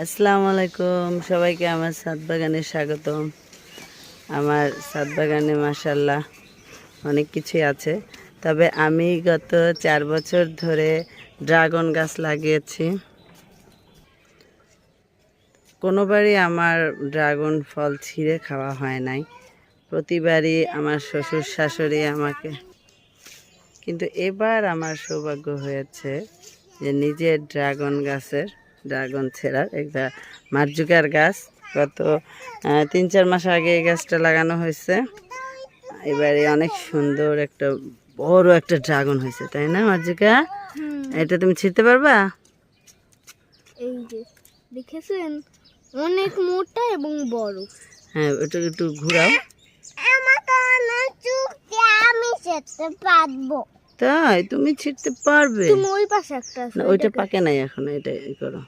আসসালামু আলাইকুম সবাইকে আমার ছাদ বাগানে স্বাগতম। আমার ছাদ বাগানে মাশাআল্লাহ অনেক কিছুই আছে, তবে আমি গত 4 বছর ধরে ড্রাগন গাছ লাগিয়েছি। কোনোবারই আমার ড্রাগন ফল ছিঁড়ে খাওয়া হয় নাই, প্রতিবারই আমার শ্বশুর শাশুড়ি আমাকে, কিন্তু এবার আমার সৌভাগ্য হয়েছে যে নিজের ড্রাগন ছেঁড়ার একটা মার্জুকার গাছ। গত 3-4 মাস আগে এই গাছটা লাগানো হয়েছে। এবারে অনেক সুন্দর একটা বড় একটা ড্রাগন হয়েছে, তাই না মার্জুকা? এটা তুমি ছিঁড়তে পারবা? এই যে দেখেছেন, অনেক মোটা এবং বড়। হ্যাঁ, ওটা একটু ঘুরাও। আমি ছিঁড়তে পারবো। তাই তুমি ছিঁড়তে পারবে? তুমি ওই পাশে একটা আছে, না, ওইটা পাকে নাই এখন, এটা করো।